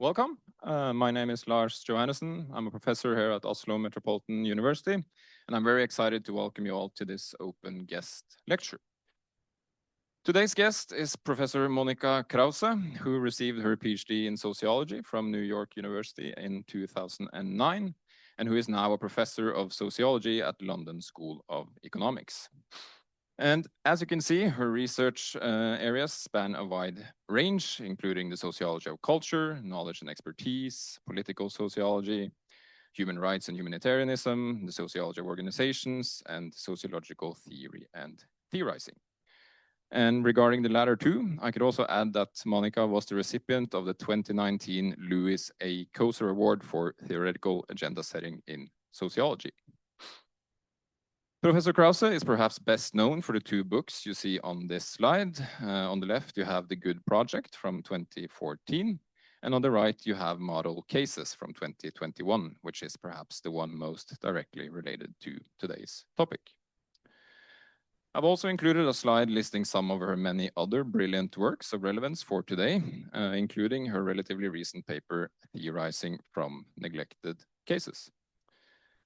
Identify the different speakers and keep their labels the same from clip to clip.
Speaker 1: Welcome. My name is Lars Johannessen. I'm a professor here at Oslo Metropolitan University, and I'm very excited to welcome you all to this open guest lecture. Today's guest is Professor Monika Krause, who received her PhD in sociology from New York University in 2009, and who is now a professor of sociology at London School of Economics. And as you can see, her research areas span a wide range, including the sociology of culture, knowledge and expertise, political sociology, human rights and humanitarianism, the sociology of organizations, and sociological theory and theorizing. And regarding the latter two, I could also add that Monika was the recipient of the 2019 Louis A. Koser Award for Theoretical Agenda Setting in Sociology. Professor Krause is perhaps best known for the two books you see on this slide. On the left, you have The Good Project from 2014, and on the right, you have Model Cases from 2021, which is perhaps the one most directly related to today's topic. I've also included a slide listing some of her many other brilliant works of relevance for today, including her relatively recent paper, Theorizing from Neglected Cases.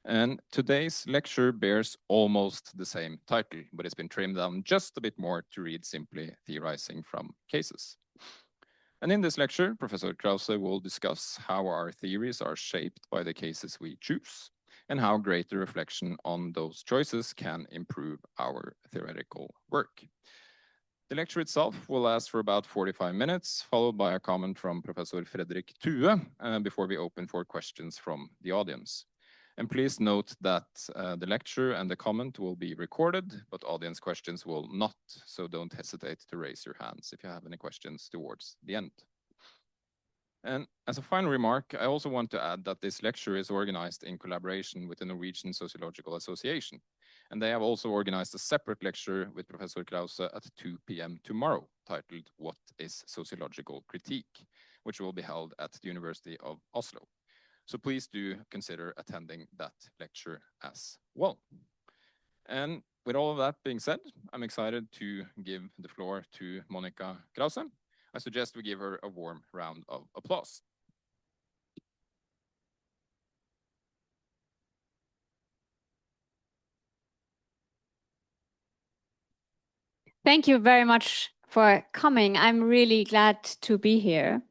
Speaker 1: And today's lecture bears almost the same title, but it's been trimmed down just a bit more to read simply Theorizing from Cases. And in this lecture, Professor Krause will discuss how our theories are shaped by the cases we choose, and how greater reflection on those choices can improve our theoretical work. The lecture itself will last for about 45 minutes, followed by a comment from Professor Fredrik Thue, before we open for questions from the audience. And please note that the lecture and the comment will be recorded, but audience questions will not, so don't hesitate to raise your hands if you have any questions towards the end. And as a final remark, I also want to add that this lecture is organized in collaboration with the Norwegian Sociological Association, and they have also organized a separate lecture with Professor Krause at 2 p.m. tomorrow, titled What is Sociological Critique?, which will be held at the University of Oslo. So please do consider attending that lecture as well. And with all of that being said, I'm excited to give the floor to Monika Krause. I suggest we give her a warm round of applause.
Speaker 2: Thank you very much for coming. I'm really glad to be here.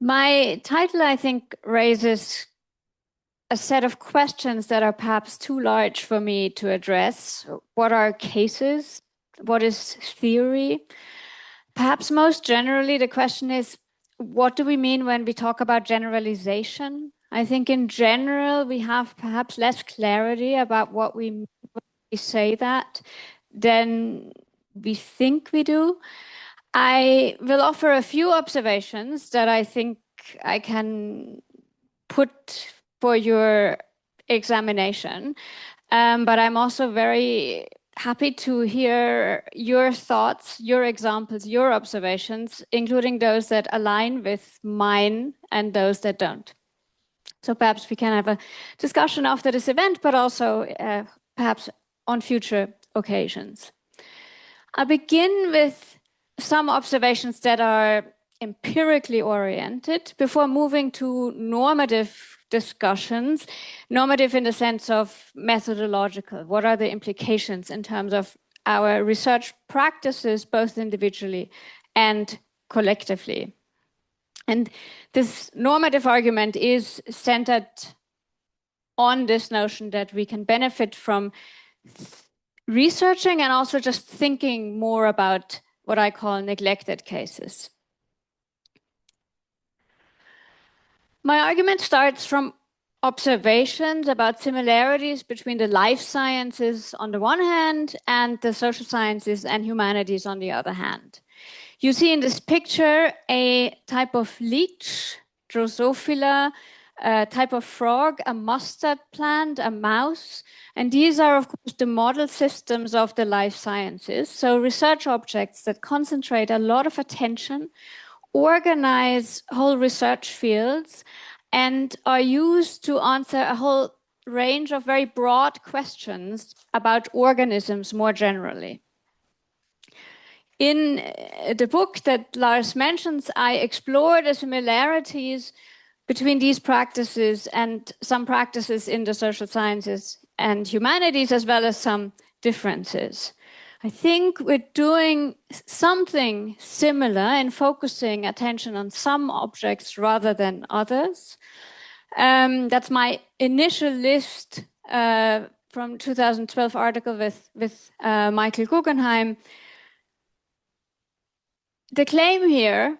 Speaker 2: My title, I think, raises a set of questions that are perhaps too large for me to address. What are cases? What is theory? Perhaps most generally, the question is, what do we mean when we talk about generalization? I think in general, we have perhaps less clarity about what we mean when we say that than we think we do. I will offer a few observations that I think I can put for your examination, but I'm also very happy to hear your thoughts, your examples, your observations, including those that align with mine and those that don't. So perhaps we can have a discussion after this event, but also perhaps on future occasions. I'll begin with some observations that are empirically oriented before moving to normative discussions, normative in the sense of methodological. What are the implications in terms of our research practices, both individually and collectively? And this normative argument is centered on this notion that we can benefit from researching and also just thinking more about what I call neglected cases. My argument starts from observations about similarities between the life sciences on the one hand and the social sciences and humanities on the other hand. You see in this picture a type of leech, Drosophila, a type of frog, a mustard plant, a mouse. And these are, of course, the model systems of the life sciences. So research objects that concentrate a lot of attention, organize whole research fields, and are used to answer a whole range of very broad questions about organisms more generally. In the book that Lars mentions, I explore the similarities between these practices and some practices in the social sciences and humanities, as well as some differences. I think we're doing something similar in focusing attention on some objects rather than others. That's my initial list from 2012 article with Michael Guggenheim. The claim here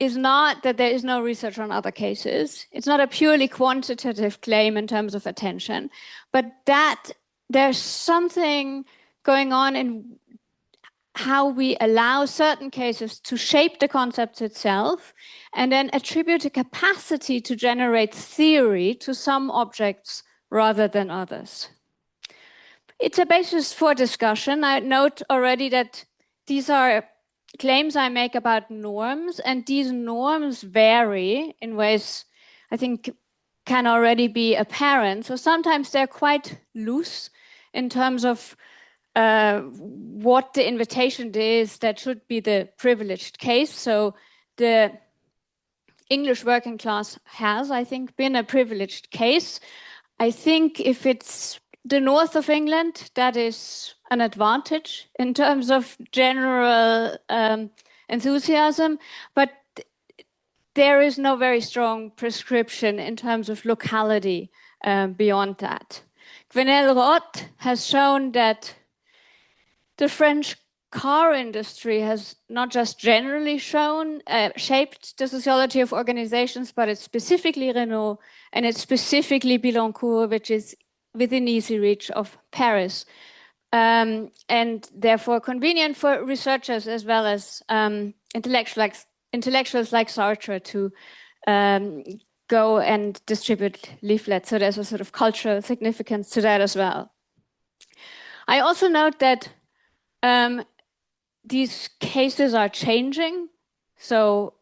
Speaker 2: is not that there is no research on other cases. It's not a purely quantitative claim in terms of attention, but that there's something going on in how we allow certain cases to shape the concept itself and then attribute a capacity to generate theory to some objects rather than others. It's a basis for discussion. I note already that these are claims I make about norms, and these norms vary in ways I think can already be apparent. So sometimes they're quite loose in terms of what the invitation is that should be the privileged case. So the English working class has, I think, been a privileged case. I think if it's the north of England, that is an advantage in terms of general enthusiasm, but there is no very strong prescription in terms of locality beyond that. Gwenel-Roth has shown that the French car industry has not just generally shaped the sociology of organizations, but it's specifically Renault and it's specifically Billancourt, which is within easy reach of Paris. And therefore convenient for researchers as well as intellectuals like Sartre to go and distribute leaflets. So there's a sort of cultural significance to that as well. I also note that these cases are changing. So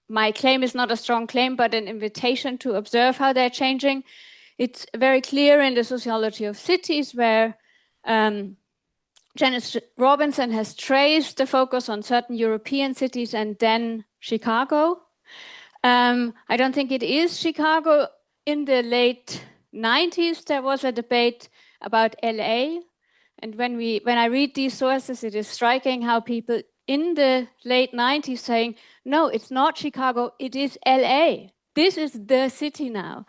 Speaker 2: my claim is not a strong claim, but an invitation to observe how they're changing. It's very clear in the sociology of cities where Janice Robinson has traced the focus on certain European cities and then Chicago. I don't think it is Chicago. In the late 90s, there was a debate about LA. And when I read these sources, it is striking how people in the late 90s saying, no, it's not Chicago, it is LA. This is the city now.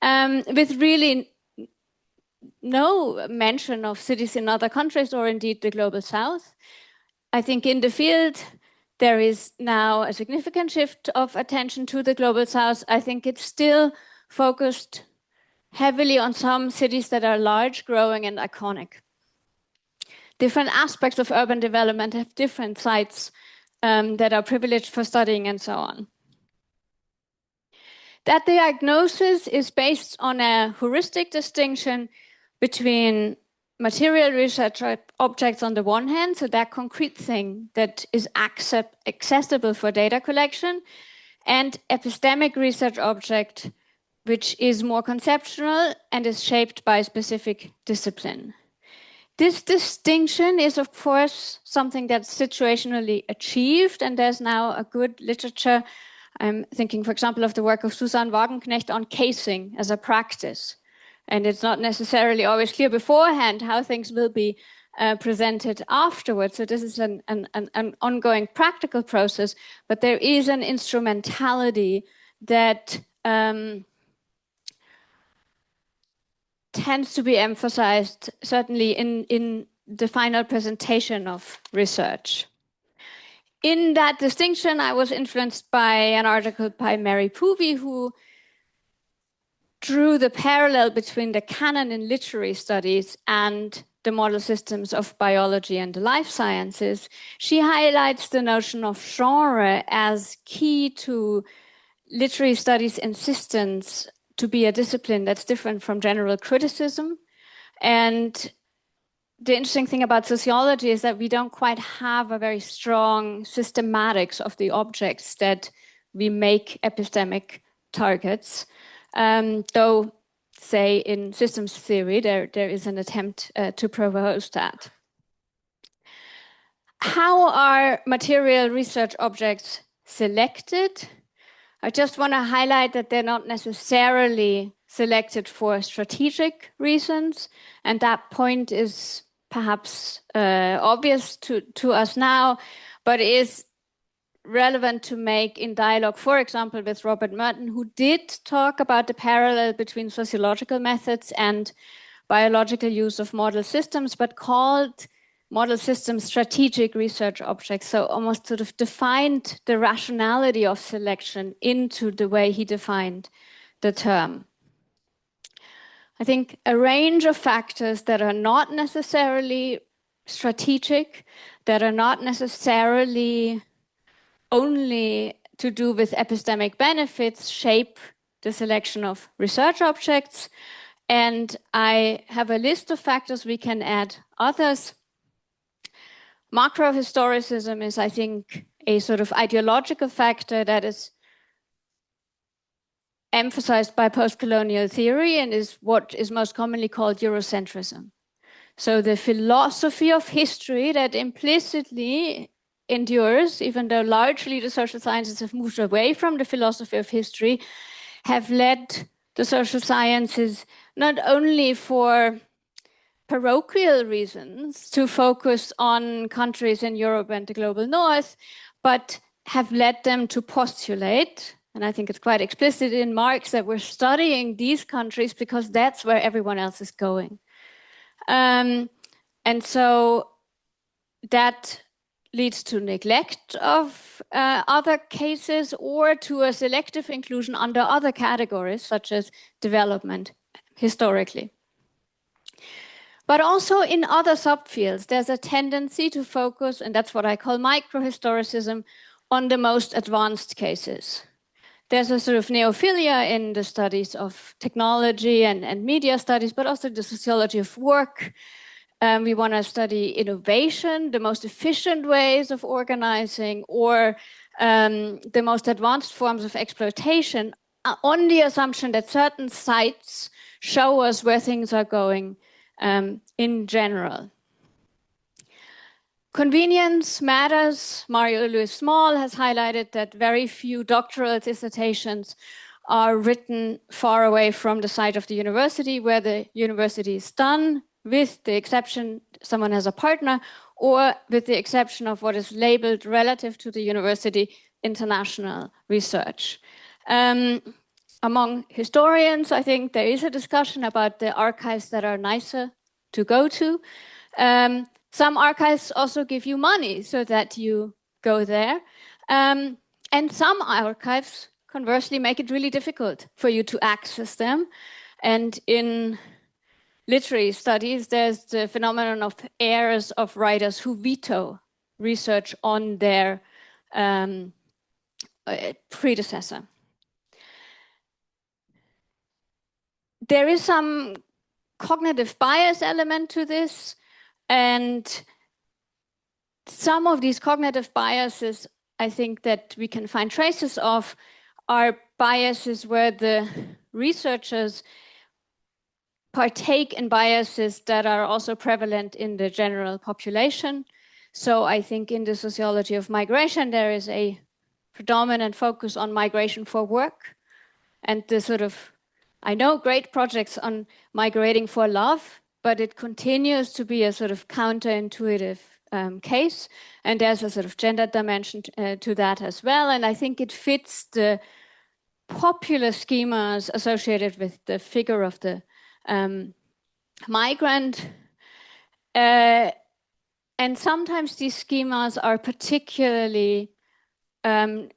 Speaker 2: With really no mention of cities in other countries or indeed the global south. I think in the field, there is now a significant shift of attention to the global south. I think it's still focused heavily on some cities that are large, growing, and iconic. Different aspects of urban development have different sites that are privileged for studying and so on. That diagnosis is based on a heuristic distinction between material research objects on the one hand, so that concrete thing that is accessible for data collection, and epistemic research object, which is more conceptual and is shaped by a specific discipline. This distinction is, of course, something that's situationally achieved, and there's now a good literature. I'm thinking, for example, of the work of Susanne Wagenknecht on casing as a practice. And it's not necessarily always clear beforehand how things will be presented afterwards. So this is an ongoing practical process, but there is an instrumentality that tends to be emphasized, certainly in the final presentation of research. In that distinction, I was influenced by an article by Mary Poovey, who drew the parallel between the canon in literary studies and the model systems of biology and the life sciences. She highlights the notion of genre as key to literary studies' insistence to be a discipline that's different from general criticism. And the interesting thing about sociology is that we don't quite have a very strong systematics of the objects that we make epistemic targets. Though, say, in systems theory, there is an attempt to propose that. How are material research objects selected? I just want to highlight that they're not necessarily selected for strategic reasons, and that point is perhaps obvious to us now, but is relevant to make in dialogue, for example, with Robert Merton, who did talk about the parallel between sociological methods and biological use of model systems, but called model systems strategic research objects. So almost sort of defined the rationality of selection into the way he defined the term. I think a range of factors that are not necessarily strategic, that are not necessarily only to do with epistemic benefits, shape the selection of research objects. And I have a list of factors, we can add others. Macrohistoricism is, I think, a sort of ideological factor that is emphasized by post-colonial theory and is what is most commonly called Eurocentrism. So the philosophy of history that implicitly endures, even though largely the social sciences have moved away from the philosophy of history, have led the social sciences not only for parochial reasons to focus on countries in Europe and the global north, but have led them to postulate, and I think it's quite explicit in Marx, that we're studying these countries because that's where everyone else is going. And so that leads to neglect of other cases or to a selective inclusion under other categories, such as development, historically. But also in other subfields, there's a tendency to focus, and that's what I call microhistoricism, on the most advanced cases. There's a sort of neophilia in the studies of technology and media studies, but also the sociology of work. We want to study innovation, the most efficient ways of organizing, or the most advanced forms of exploitation, on the assumption that certain sites show us where things are going in general. Convenience matters. Mario Louis Small has highlighted that very few doctoral dissertations are written far away from the site of the university, where the university is done, with the exception someone has a partner, or with the exception of what is labeled relative to the university international research. Among historians, I think there is a discussion about the archives that are nicer to go to. Some archives also give you money so that you go there. And some archives, conversely, make it really difficult for you to access them. And in literary studies, there's the phenomenon of heirs of writers who veto research on their predecessor. There is some cognitive bias element to this, and some of these cognitive biases, I think that we can find traces of, are biases where the researchers partake in biases that are also prevalent in the general population. So I think in the sociology of migration, there is a predominant focus on migration for work, and the sort of, I know, great projects on migrating for love, but it continues to be a sort of counterintuitive case. And there's a sort of gender dimension to that as well. And I think it fits the popular schemas associated with the figure of the migrant. And sometimes these schemas are particularly the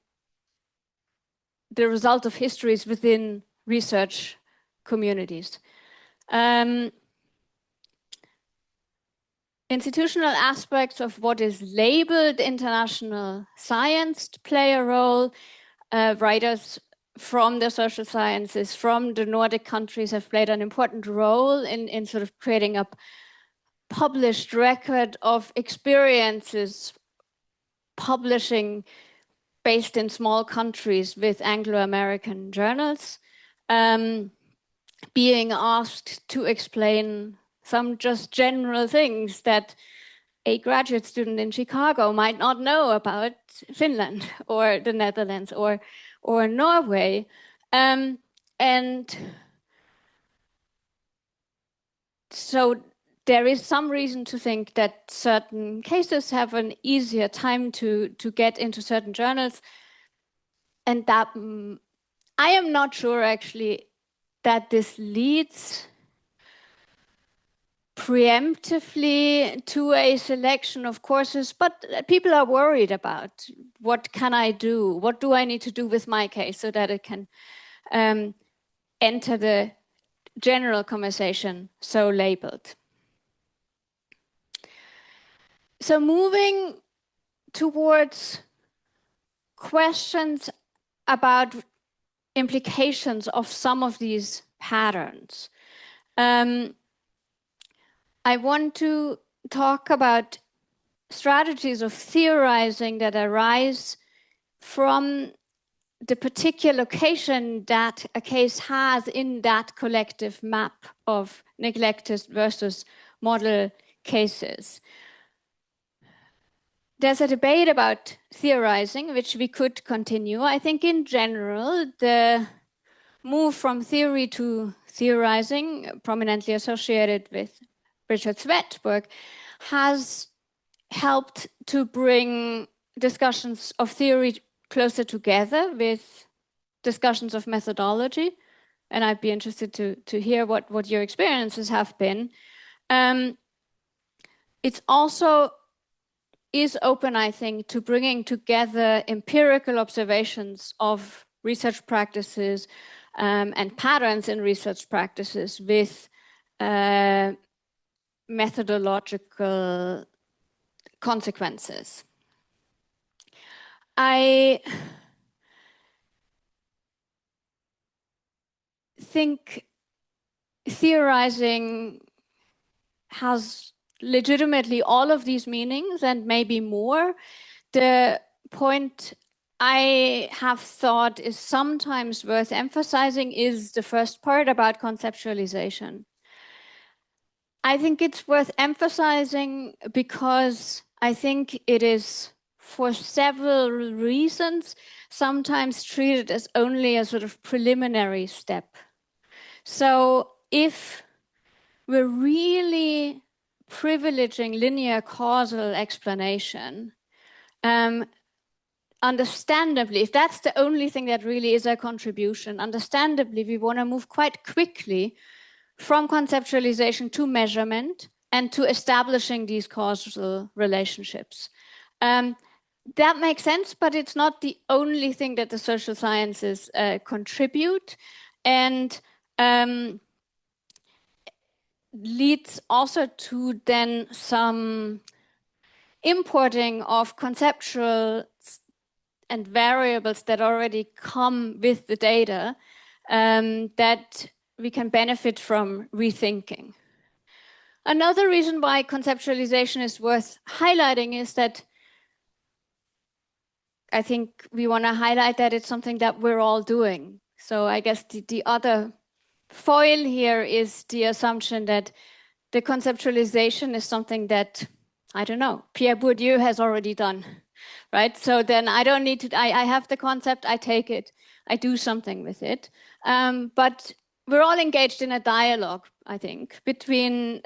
Speaker 2: result of histories within research communities. Institutional aspects of what is labeled international science play a role. Writers from the social sciences, from the Nordic countries, have played an important role in sort of creating a published record of experiences, publishing based in small countries with Anglo-American journals, being asked to explain some just general things that a graduate student in Chicago might not know about Finland or the Netherlands or Norway. And so there is some reason to think that certain cases have an easier time to get into certain journals. And that I am not sure actually that this leads preemptively to a selection of courses, but people are worried about what can I do? What do I need to do with my case so that it can enter the general conversation so labeled. So moving towards questions about implications of some of these patterns. I want to talk about strategies of theorizing that arise from the particular location that a case has in that collective map of neglected versus model cases. There's a debate about theorizing, which we could continue. I think in general, the move from theory to theorizing, prominently associated with Richard Svedberg, has helped to bring discussions of theory closer together with discussions of methodology. And I'd be interested to hear what your experiences have been. It's also is open, I think, to bringing together empirical observations of research practices and patterns in research practices with methodological consequences. I think theorizing has legitimately all of these meanings and maybe more. The point I have thought is sometimes worth emphasizing is the first part about conceptualization. I think it's worth emphasizing because I think it is, for several reasons, sometimes treated as only a sort of preliminary step. So if we're really privileging linear causal explanation, understandably, if that's the only thing that really is a contribution, understandably, we want to move quite quickly from conceptualization to measurement and to establishing these causal relationships. That makes sense, but it's not the only thing that the social sciences contribute, and leads also to then some importing of conceptual and variables that already come with the data that we can benefit from rethinking. Another reason why conceptualization is worth highlighting is that I think we want to highlight that it's something that we're all doing. So I guess the other foil here is the assumption that the conceptualization is something that, I don't know, Pierre Bourdieu has already done, right? So then I don't need to, I have the concept, I take it, I do something with it. But we're all engaged in a dialogue, I think, between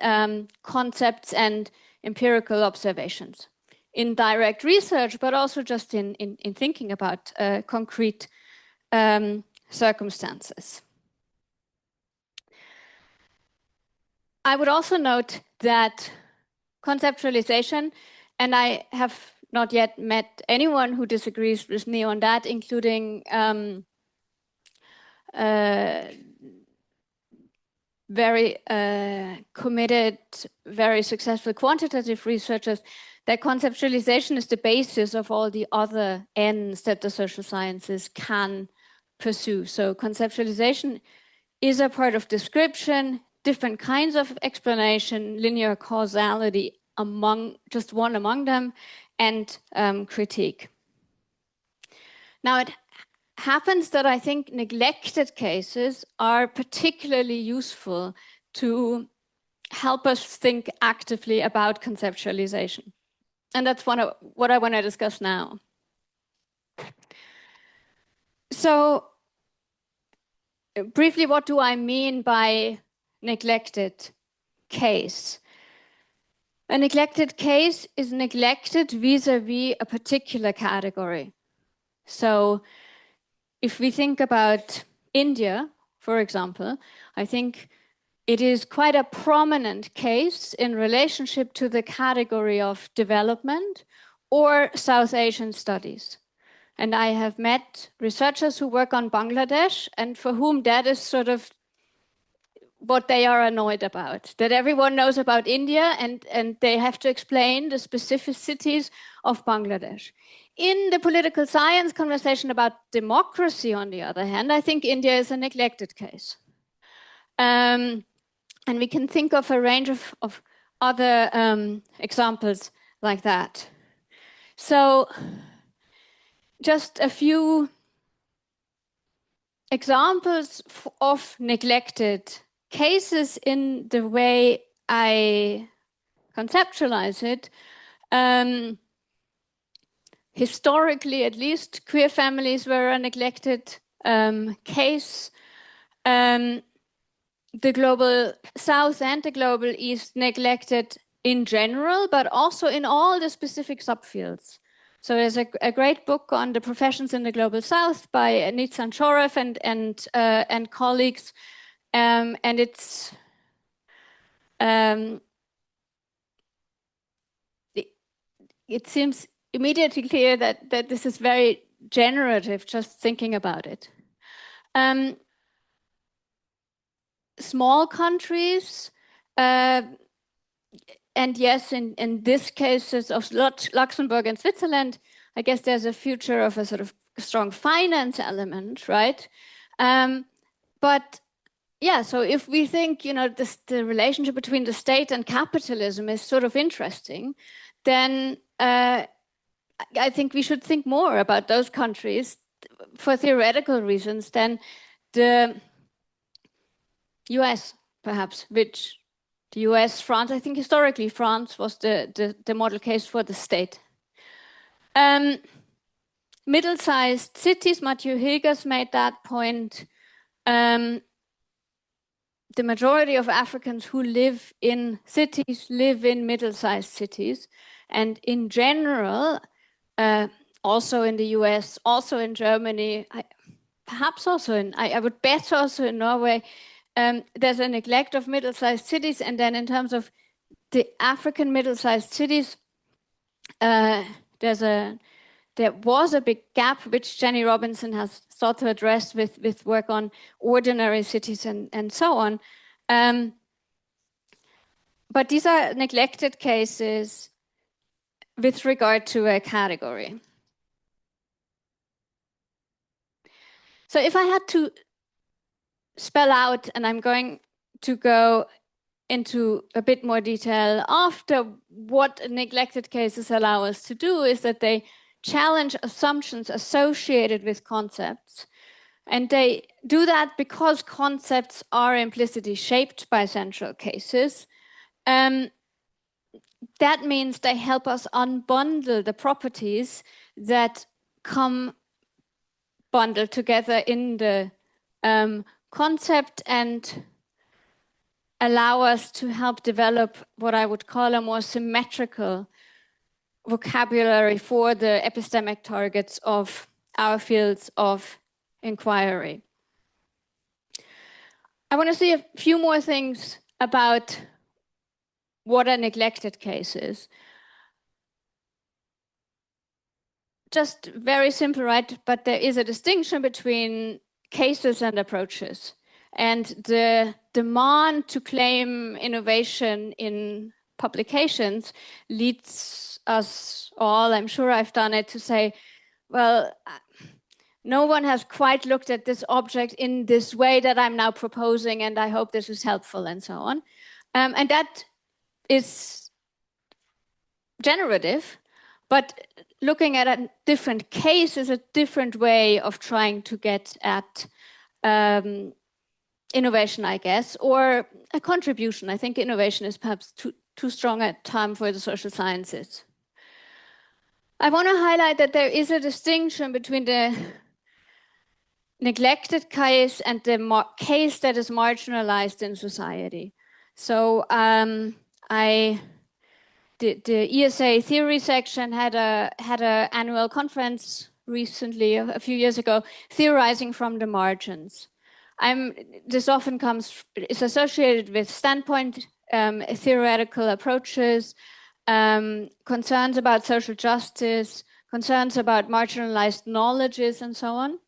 Speaker 2: concepts and empirical observations in direct research, but also just in thinking about concrete circumstances. I would also note that conceptualization, and I have not yet met anyone who disagrees with me on that, including very committed, very successful quantitative researchers, that conceptualization is the basis of all the other ends that the social sciences can pursue. So conceptualization is a part of description, different kinds of explanation, linear causality among just one among them, and critique. Now it happens that I think neglected cases are particularly useful to help us think actively about conceptualization. And that's what I want to discuss now. So briefly, what do I mean by neglected case? A neglected case is neglected vis-a-vis a particular category. So if we think about India, for example, I think it is quite a prominent case in relationship to the category of development or South Asian studies. And I have met researchers who work on Bangladesh and for whom that is sort of what they are annoyed about, that everyone knows about India and they have to explain the specificities of Bangladesh. In the political science conversation about democracy, on the other hand, I think India is a neglected case. And we can think of a range of other examples like that. So just a few examples of neglected cases in the way I conceptualize it. Historically, at least, queer families were a neglected case. The global South and the global East neglected in general, but also in all the specific subfields. So there's a great book on the professions in the global South by Nitsan Shorev and colleagues, and it's it seems immediately clear that this is very generative, just thinking about it. Small countries, and yes, in this cases of Luxembourg and Switzerland, I guess there's a future of a sort of strong finance element, right? But yeah, so if we think, the relationship between the state and capitalism is sort of interesting, then I think we should think more about those countries for theoretical reasons than the US, perhaps, which the US, France, I think historically France was the model case for the state. Middle-sized cities, Matthew Hilgers made that point. The majority of Africans who live in cities live in middle-sized cities. And in general, also in the US, also in Germany, perhaps also I would bet also in Norway, there's a neglect of middle-sized cities. And then in terms of the African middle-sized cities, there was a big gap, which Jenny Robinson has sought to address with work on ordinary cities and so on. But these are neglected cases with regard to a category. So if I had to spell out, and I'm going to go into a bit more detail after, what neglected cases allow us to do is that they challenge assumptions associated with concepts. And they do that because concepts are implicitly shaped by central cases. That means they help us unbundle the properties that come bundled together in the concept and allow us to help develop what I would call a more symmetrical vocabulary for the epistemic targets of our fields of inquiry. I want to say a few more things about what a neglected case is. Just very simple, right? But there is a distinction between cases and approaches. And the demand to claim innovation in publications leads us all, I'm sure I've done it, to say, well, no one has quite looked at this object in this way that I'm now proposing, and I hope this is helpful, and so on. And that is generative, but looking at a different case is a different way of trying to get at innovation, I guess, or a contribution. I think innovation is perhaps too strong a term for the social sciences. I want to highlight that there is a distinction between the neglected case and the case that is marginalized in society. So the ESA theory section had a annual conference recently, a few years ago, Theorizing from the Margins. This often is associated with standpoint theoretical approaches, concerns about social justice, concerns about marginalized knowledges, and so on.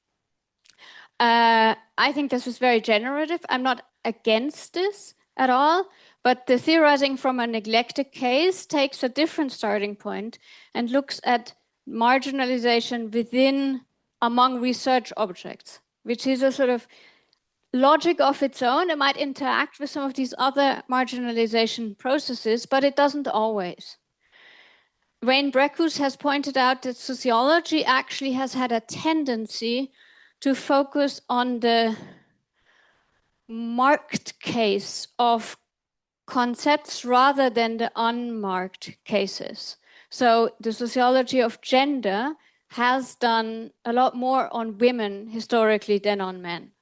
Speaker 2: I think this is very generative. I'm not against this at all, but the theorizing from a neglected case takes a different starting point and looks at marginalization among research objects, which is a sort of logic of its own. It might interact with some of these other marginalization processes, but it doesn't always. Wayne Breckus has pointed out that sociology actually has had a tendency to focus on the marked case of concepts rather than the unmarked cases. So the sociology of gender has done a lot more on women historically than on men.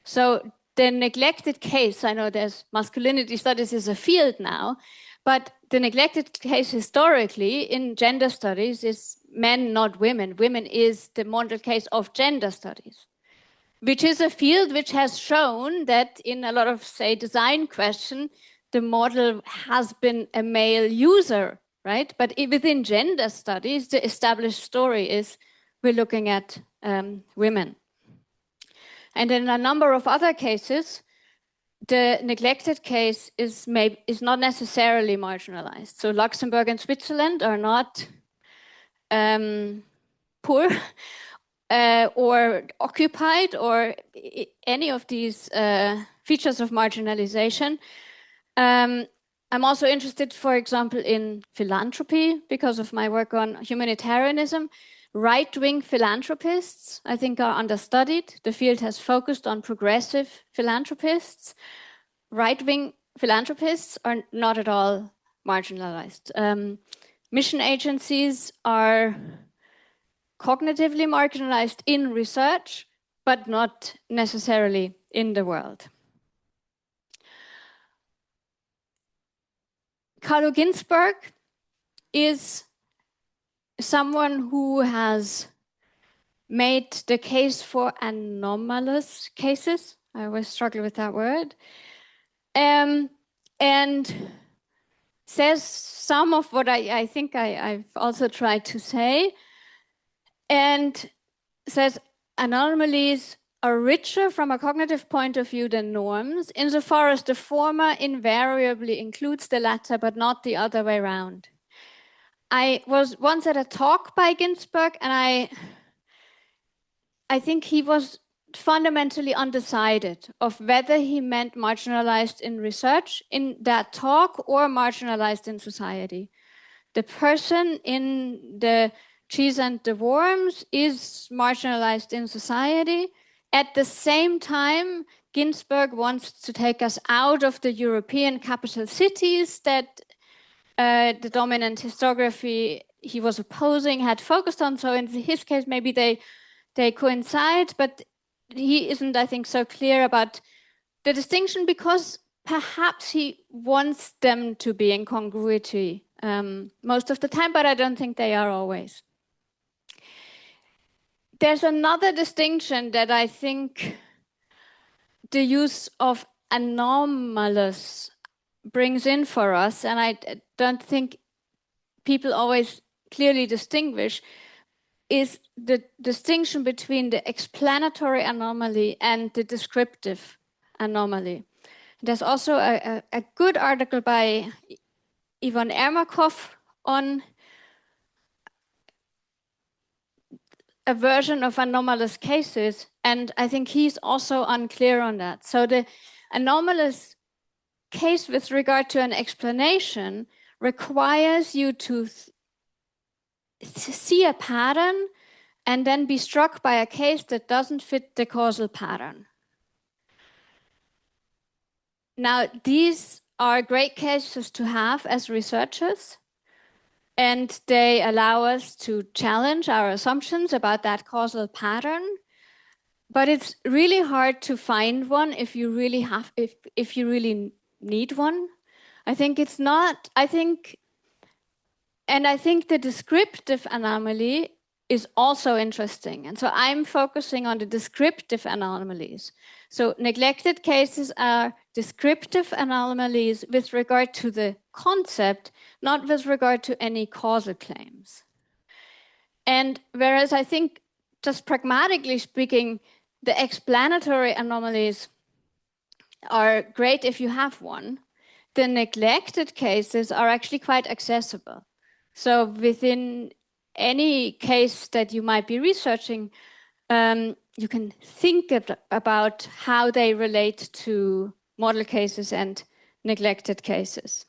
Speaker 2: So the neglected case, I know there's masculinity studies is a field now, but the neglected case historically in gender studies is men, not women. Women is the model case of gender studies, which is a field which has shown that in a lot of, say, design question, the model has been a male user, right? But within gender studies, the established story is we're looking at women. And in a number of other cases, the neglected case is not necessarily marginalized. So Luxembourg and Switzerland are not poor or occupied or any of these features of marginalization. I'm also interested, for example, in philanthropy because of my work on humanitarianism. Right-wing philanthropists, I think, are understudied. The field has focused on progressive philanthropists. Right-wing philanthropists are not at all marginalized. Mission agencies are cognitively marginalized in research, but not necessarily in the world. Carlo Ginzburg is someone who has made the case for anomalous cases. I always struggle with that word. And says some of what I think I've also tried to say, and says anomalies are richer from a cognitive point of view than norms, insofar as the former invariably includes the latter, but not the other way around. I was once at a talk by Ginzburg, and I think he was fundamentally undecided of whether he meant marginalized in research in that talk or marginalized in society. The person in the cheese and the worms is marginalized in society. At the same time, Ginzburg wants to take us out of the European capital cities that the dominant historiography he was opposing had focused on. So in his case, maybe they coincide, but he isn't, I think, so clear about the distinction because perhaps he wants them to be in congruity most of the time, but I don't think they are always. There's another distinction that I think the use of anomalous brings in for us, and I don't think people always clearly distinguish, is the distinction between the explanatory anomaly and the descriptive anomaly. There's also a good article by Ivan Ermakov on a version of anomalous cases, and I think he's also unclear on that. So the anomalous case with regard to an explanation requires you to see a pattern and then be struck by a case that doesn't fit the causal pattern. Now, these are great cases to have as researchers, and they allow us to challenge our assumptions about that causal pattern. But it's really hard to find one if you really have, if you really need one. I think it's not, I think the descriptive anomaly is also interesting. And so I'm focusing on the descriptive anomalies. So neglected cases are descriptive anomalies with regard to the concept, not with regard to any causal claims. And whereas I think, just pragmatically speaking, the explanatory anomalies are great if you have one, the neglected cases are actually quite accessible. So within any case that you might be researching, you can think about how they relate to model cases and neglected cases.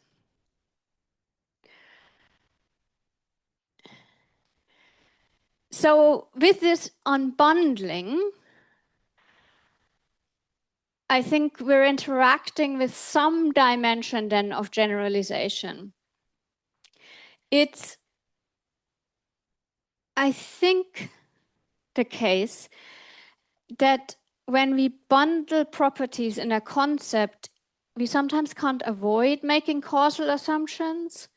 Speaker 2: So with this unbundling, I think we're interacting with some dimension then of generalization. It's, I think, the case that when we bundle properties in a concept, we sometimes can't avoid making causal assumptions.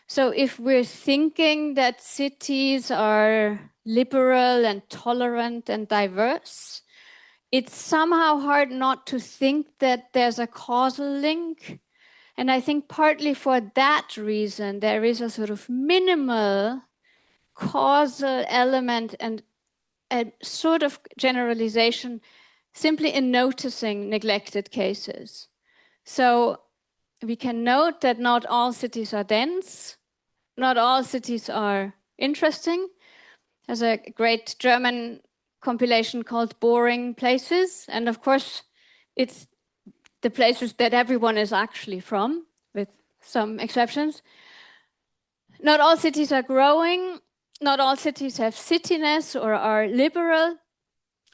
Speaker 2: So if we're thinking that cities are liberal and tolerant and diverse, it's somehow hard not to think that there's a causal link. And I think partly for that reason, there is a sort of minimal causal element and a sort of generalization simply in noticing neglected cases. So we can note that not all cities are dense, not all cities are interesting. There's a great German compilation called Boring Places. And of course, it's the places that everyone is actually from, with some exceptions. Not all cities are growing. Not all cities have cityness or are liberal.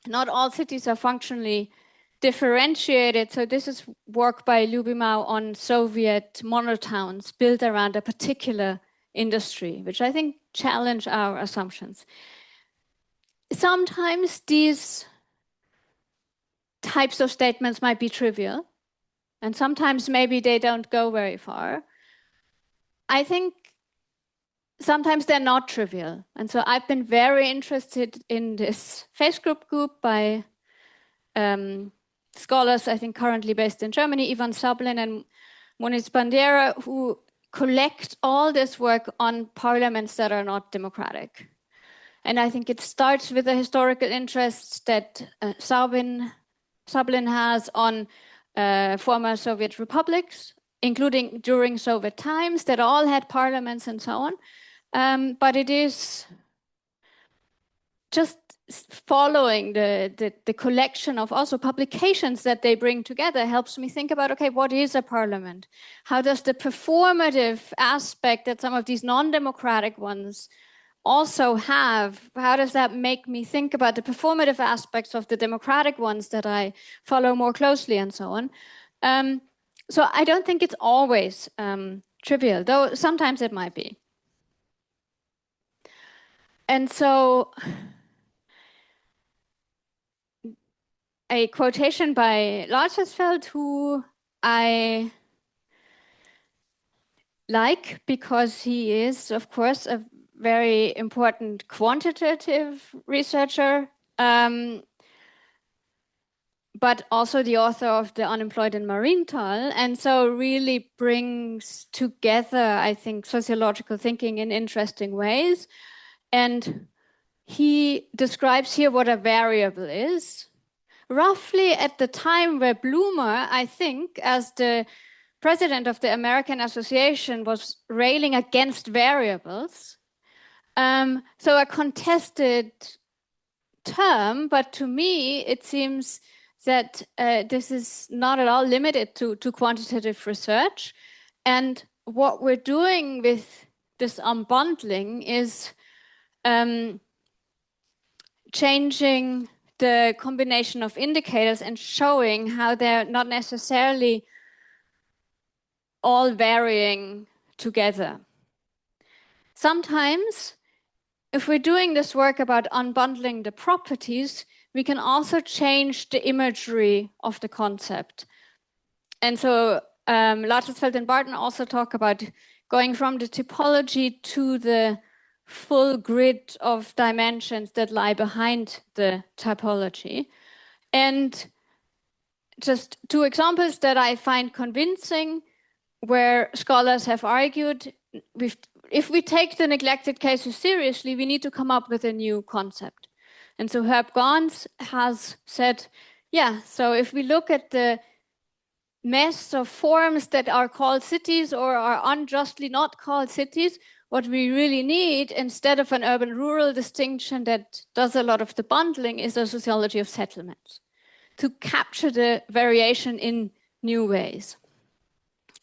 Speaker 2: Not all cities are functionally differentiated. So this is work by Lubimau on Soviet monotowns built around a particular industry, which I think challenge our assumptions. Sometimes these types of statements might be trivial, and sometimes maybe they don't go very far. I think sometimes they're not trivial. And so I've been very interested in this Facebook group by scholars, I think currently based in Germany, Ivan Sablin and Moniz Bandera, who collect all this work on parliaments that are not democratic. And I think it starts with the historical interest that Sablin has on former Soviet republics, including during Soviet times, that all had parliaments and so on. But it is just following the collection of also publications that they bring together helps me think about, okay, what is a parliament? How does the performative aspect that some of these non-democratic ones also have, how does that make me think about the performative aspects of the democratic ones that I follow more closely and so on? So I don't think it's always trivial, though sometimes it might be. And so a quotation by Lars, who I like because he is, of course, a very important quantitative researcher, but also the author of The Unemployed in Marienthal, and so really brings together, I think, sociological thinking in interesting ways. And he describes here what a variable is. Roughly at the time where Blumer, I think, as the president of the American Association, was railing against variables. So a contested term, but to me, it seems that this is not at all limited to quantitative research. And what we're doing with this unbundling is changing the combination of indicators and showing how they're not necessarily all varying together. Sometimes, if we're doing this work about unbundling the properties, we can also change the imagery of the concept. And so Lars and Barton also talk about going from the typology to the full grid of dimensions that lie behind the typology. And just two examples that I find convincing, where scholars have argued, if we take the neglected cases seriously, we need to come up with a new concept. And so Herb Gans has said, yeah, so if we look at the mess of forms that are called cities or are unjustly not called cities, what we really need, instead of an urban-rural distinction that does a lot of the bundling, is a sociology of settlements to capture the variation in new ways.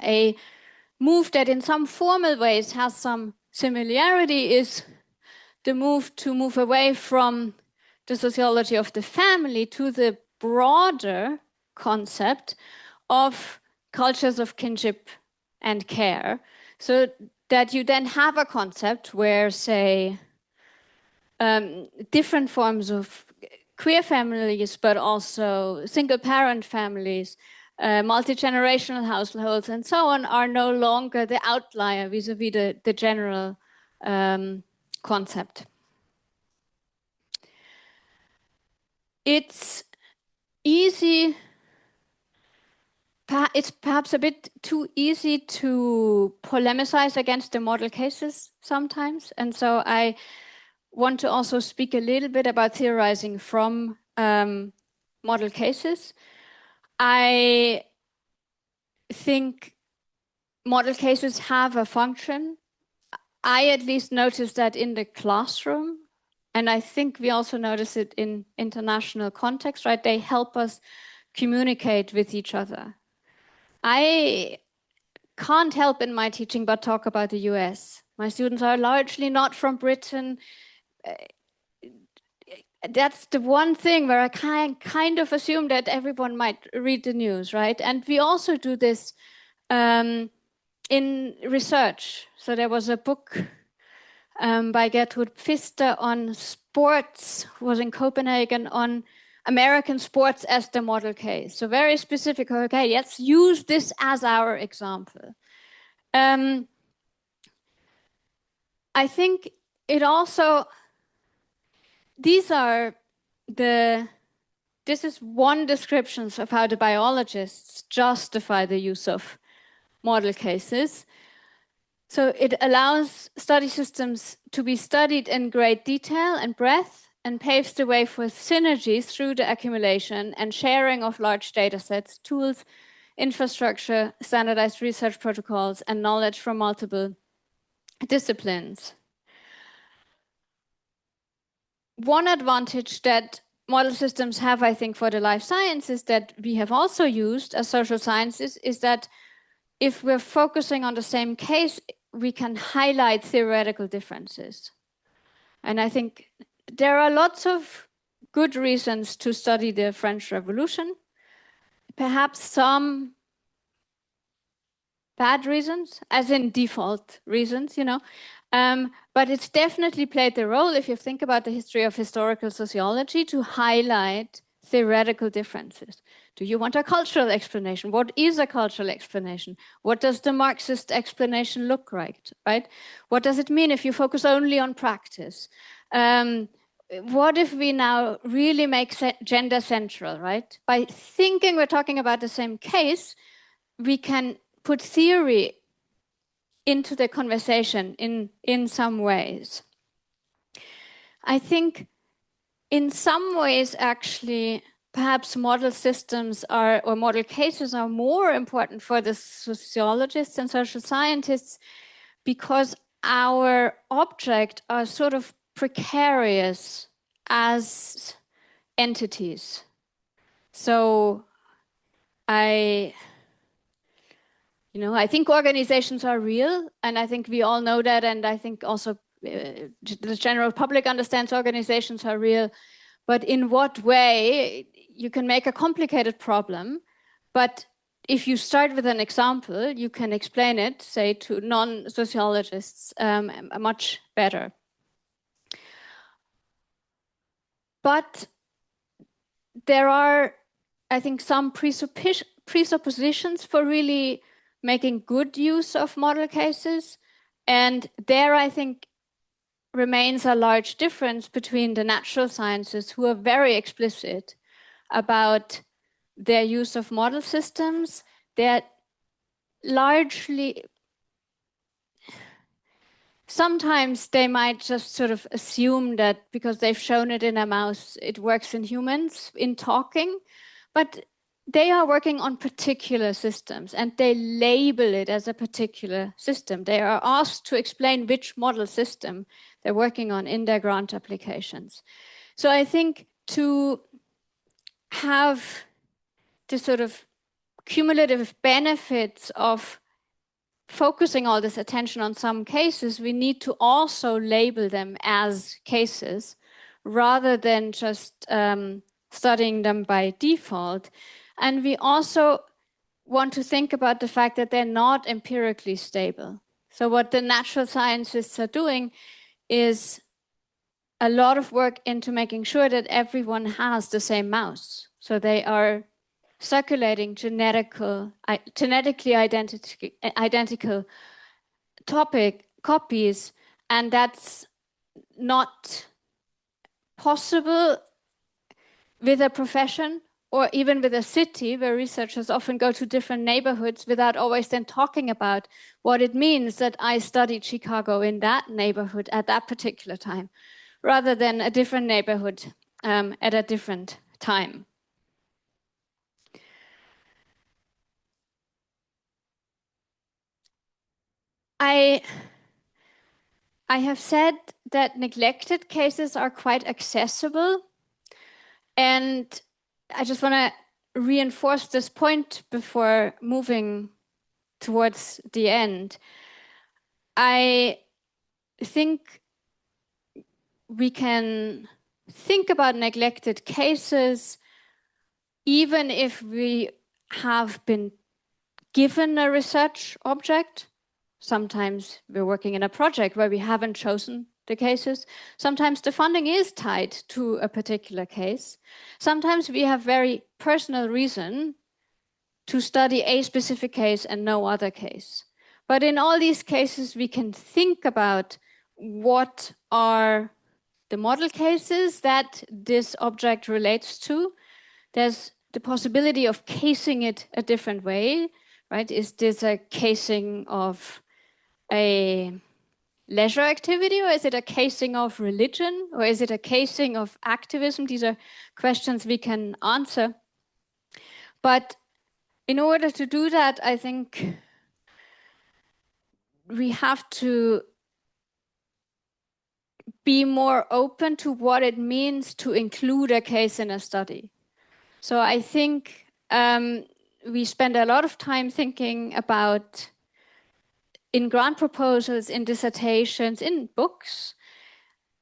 Speaker 2: A move that in some formal ways has some similarity is the move to move away from the sociology of the family to the broader concept of cultures of kinship and care, so that you then have a concept where, say, different forms of queer families, but also single-parent families, multi-generational households, and so on, are no longer the outlier vis-a-vis the general concept. It's easy. It's perhaps a bit too easy to polemicize against the model cases sometimes. And so I want to also speak a little bit about theorizing from model cases. I think model cases have a function. I at least noticed that in the classroom, and I think we also notice it in international context, right? They help us communicate with each other. I can't help in my teaching but talk about the US. My students are largely not from Britain. That's the one thing where I kind of assume that everyone might read the news, right? And we also do this in research. So there was a book by Gertrud Pfister on sports, was in Copenhagen, on American sports as the model case. So very specific, okay, let's use this as our example. I think it also, this is one description of how the biologists justify the use of model cases. So it allows study systems to be studied in great detail and breadth, and paves the way for synergies through the accumulation and sharing of large data sets, tools, infrastructure, standardized research protocols, and knowledge from multiple disciplines. One advantage that model systems have, I think, for the life sciences that we have also used as social sciences is that if we're focusing on the same case, we can highlight theoretical differences. And I think there are lots of good reasons to study the French Revolution, perhaps some bad reasons, as in default reasons, you know. But it's definitely played the role, if you think about the history of historical sociology, to highlight theoretical differences. Do you want a cultural explanation? What is a cultural explanation? What does the Marxist explanation look like, right? What does it mean if you focus only on practice? What if we now really make gender central, right? By thinking we're talking about the same case, we can put theory into the conversation in some ways. I think in some ways, actually, perhaps model systems are, or model cases are more important for the sociologists and social scientists because our objects are sort of precarious as entities. So I think organizations are real, and I think we all know that, and I think also the general public understands organizations are real. But in what way? You can make a complicated problem, but if you start with an example, you can explain it, say, to non-sociologists much better. But there are, I think, some presuppositions for really making good use of model cases. And there, I think, remains a large difference between the natural sciences, who are very explicit about their use of model systems. They're largely, sometimes they might just sort of assume that because they've shown it in a mouse, it works in humans in talking. But they are working on particular systems and they label it as a particular system. They are asked to explain which model system they're working on in their grant applications. So I think to have the sort of cumulative benefits of focusing all this attention on some cases, we need to also label them as cases rather than just studying them by default. And we also want to think about the fact that they're not empirically stable. So what the natural scientists are doing is a lot of work into making sure that everyone has the same mouse. So they are circulating genetically identical copies, and that's not possible with a profession or even with a city where researchers often go to different neighborhoods without always then talking about what it means that I studied Chicago in that neighborhood at that particular time, rather than a different neighborhood at a different time. I have said that neglected cases are quite accessible, and I just want to reinforce this point before moving towards the end. I think we can think about neglected cases even if we have been given a research object. Sometimes we're working in a project where we haven't chosen the cases. Sometimes the funding is tied to a particular case. Sometimes we have very personal reason to study a specific case and no other case. But in all these cases, we can think about what are the model cases that this object relates to. There's the possibility of casing it a different way, right? Is this a casing of a leisure activity, or is it a casing of religion, or is it a casing of activism? These are questions we can answer. But in order to do that, I think we have to be more open to what it means to include a case in a study. So I think we spend a lot of time thinking about, in grant proposals, in dissertations, in books,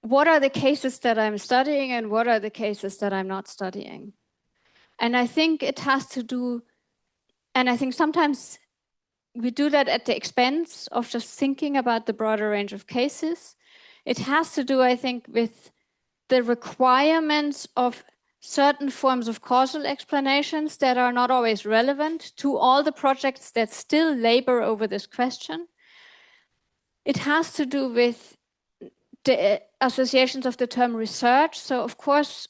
Speaker 2: what are the cases that I'm studying and what are the cases that I'm not studying? And I think it has to do, and I think sometimes we do that at the expense of just thinking about the broader range of cases. It has to do, I think, with the requirements of certain forms of causal explanations that are not always relevant to all the projects that still labor over this question. It has to do with the associations of the term research. So, of course,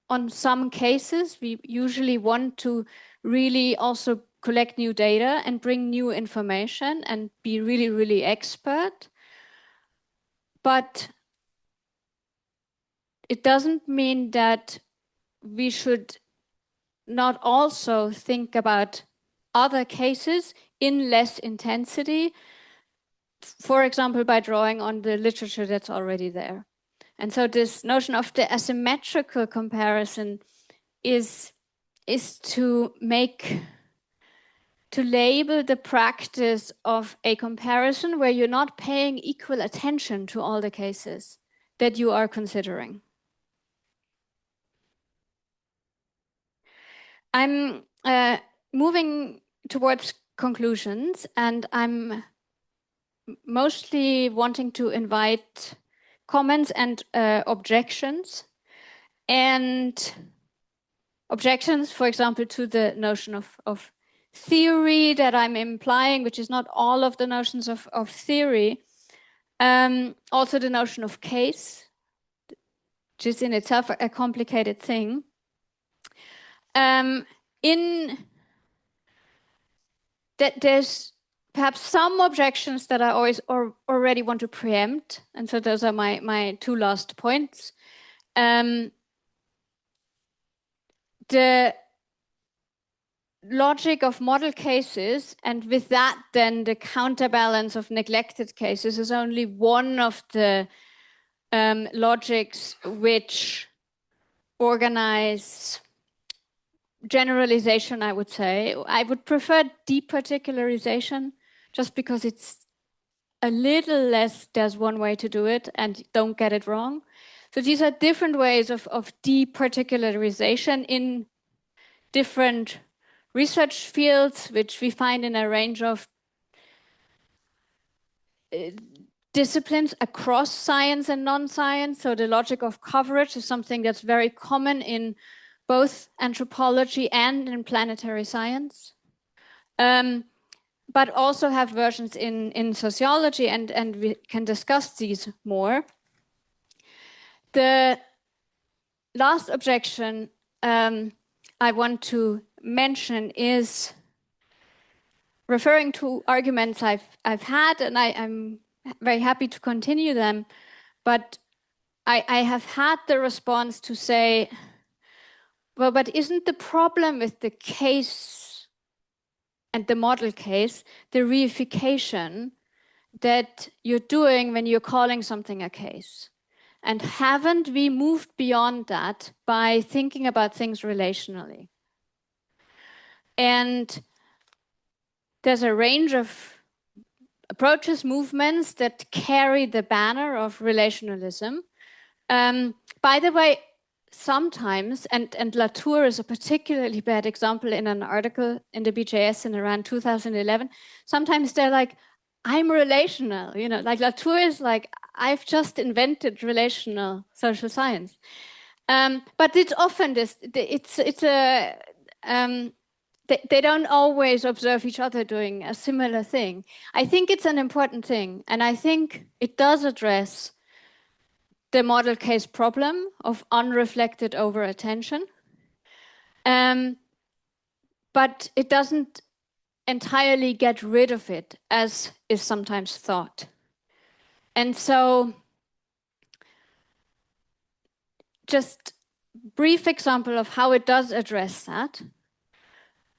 Speaker 2: on some cases, we usually want to really also collect new data and bring new information and be really, really expert. But it doesn't mean that we should not also think about other cases in less intensity, for example, by drawing on the literature that's already there. And so this notion of the asymmetrical comparison is to label the practice of a comparison where you're not paying equal attention to all the cases that you are considering. I'm moving towards conclusions, and I'm mostly wanting to invite comments and objections. And objections, for example, to the notion of theory that I'm implying, which is not all of the notions of theory. Also the notion of case, which is in itself a complicated thing. There's perhaps some objections that I already want to preempt, and so those are my two last points. The logic of model cases, and with that then the counterbalance of neglected cases, is only one of the logics which organize generalization, I would say. I would prefer departicularization, just because it's a little less, there's one way to do it, and don't get it wrong. So these are different ways of departicularization in different research fields, which we find in a range of disciplines across science and non-science. So the logic of coverage is something that's very common in both anthropology and in planetary science, but also have versions in sociology, and we can discuss these more. The last objection I want to mention is referring to arguments I've had, and I'm very happy to continue them, but I have had the response to say, well, but isn't the problem with the case and the model case the reification that you're doing when you're calling something a case? And haven't we moved beyond that by thinking about things relationally? And there's a range of approaches, movements that carry the banner of relationalism. By the way, sometimes, and Latour is a particularly bad example in an article in the BJS in around 2011, sometimes they're like, I'm relational, you know, like Latour is like, I've just invented relational social science. But it's often this, they don't always observe each other doing a similar thing. I think it's an important thing, and I think it does address the model case problem of unreflected over attention. But it doesn't entirely get rid of it, as is sometimes thought. And so, just brief example of how it does address that,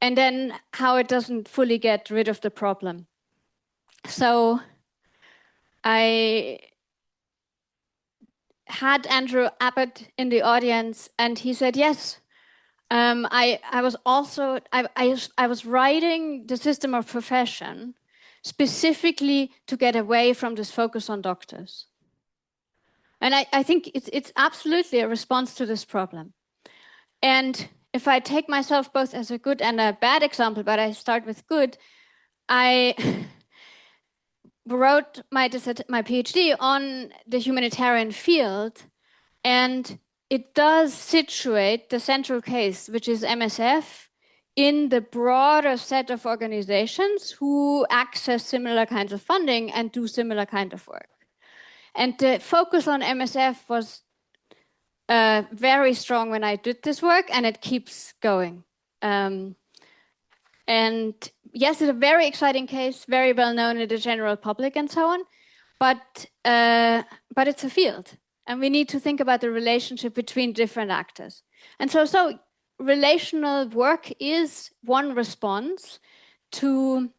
Speaker 2: and then how it doesn't fully get rid of the problem. So I had Andrew Abbott in the audience, and he said, yes, I was writing the system of profession specifically to get away from this focus on doctors. And I think it's absolutely a response to this problem. And if I take myself both as a good and a bad example, but I start with good, I wrote my PhD on the humanitarian field, and it does situate the central case, which is MSF, in the broader set of organizations who access similar kinds of funding and do similar kind of work. And the focus on MSF was very strong when I did this work, and it keeps going. And yes, it's a very exciting case, very well known in the general public and so on, but it's a field. And we need to think about the relationship between different actors. And so relational work is one response to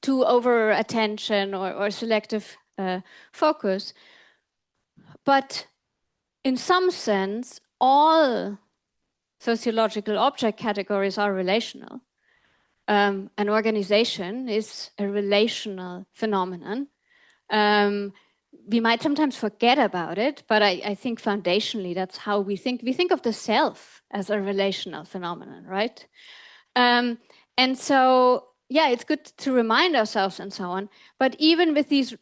Speaker 2: over attention or selective focus. But in some sense, all sociological object categories are relational. An organization is a relational phenomenon. We might sometimes forget about it, but I think foundationally that's how we think. We think of the self as a relational phenomenon, right? And so, yeah, it's good to remind ourselves and so on. But even with these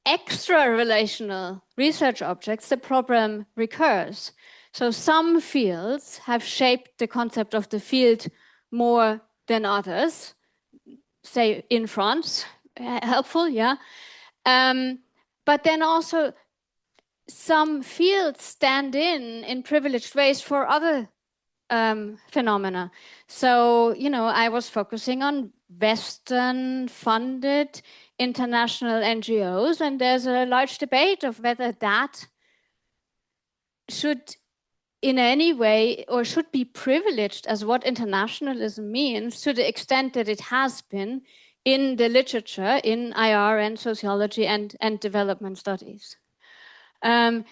Speaker 2: extra relational research objects, the problem recurs. So some fields have shaped the concept of the field more than others, say in France, helpful, yeah. But then also some fields stand in privileged ways for other phenomena. So, I was focusing on Western funded international NGOs, and there's a large debate of whether that should in any way or should be privileged as what internationalism means to the extent that it has been in the literature in IR and sociology and development studies.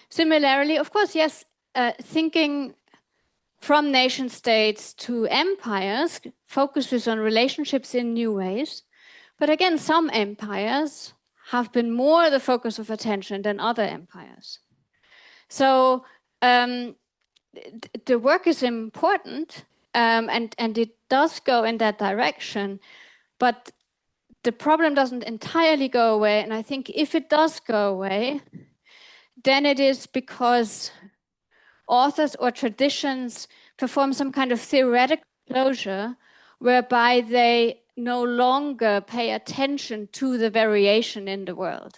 Speaker 2: Similarly, of course, yes, thinking from nation states to empires focuses on relationships in new ways. But again, some empires have been more the focus of attention than other empires. So the work is important, and it does go in that direction. But the problem doesn't entirely go away. And I think if it does go away, then it is because authors or traditions perform some kind of theoretical closure whereby they no longer pay attention to the variation in the world.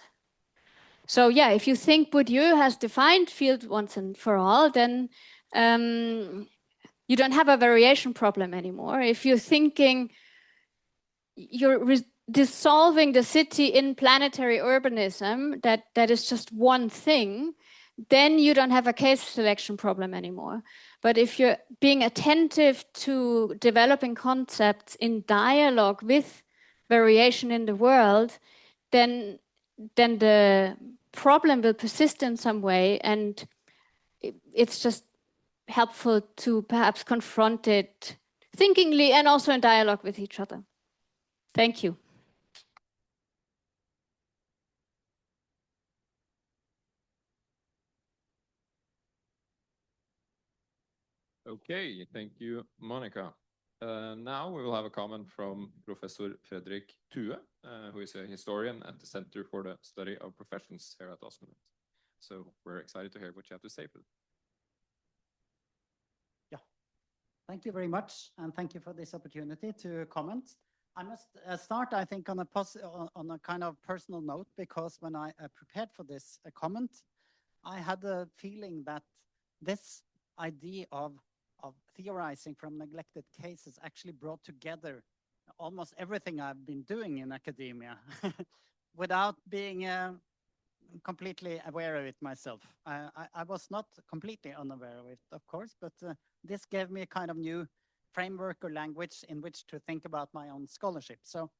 Speaker 2: So yeah, if you think Bourdieu has defined field once and for all, then you don't have a variation problem anymore. If you're thinking you're dissolving the city in planetary urbanism, that is just one thing, then you don't have a case selection problem anymore. But if you're being attentive to developing concepts in dialogue with variation in the world, then the problem will persist in some way, and it's just helpful to perhaps confront it thinkingly and also in dialogue with each other. Thank you.
Speaker 1: Okay, thank you, Monika. Now we will have a comment from Professor Fredrik Thue, who is a historian at the Center for the Study of Professions here at OsloMet. So we're excited to hear what you have to say.
Speaker 3: Yeah, thank you very much, and thank you for this opportunity to comment. I must start, I think, on a kind of personal note, because when I prepared for this comment, I had a feeling that this idea of theorizing from neglected cases actually brought together almost everything I've been doing in academia without being completely aware of it myself. I was not completely unaware of it, of course, but this gave me a kind of new framework or language in which to think about my own scholarship. So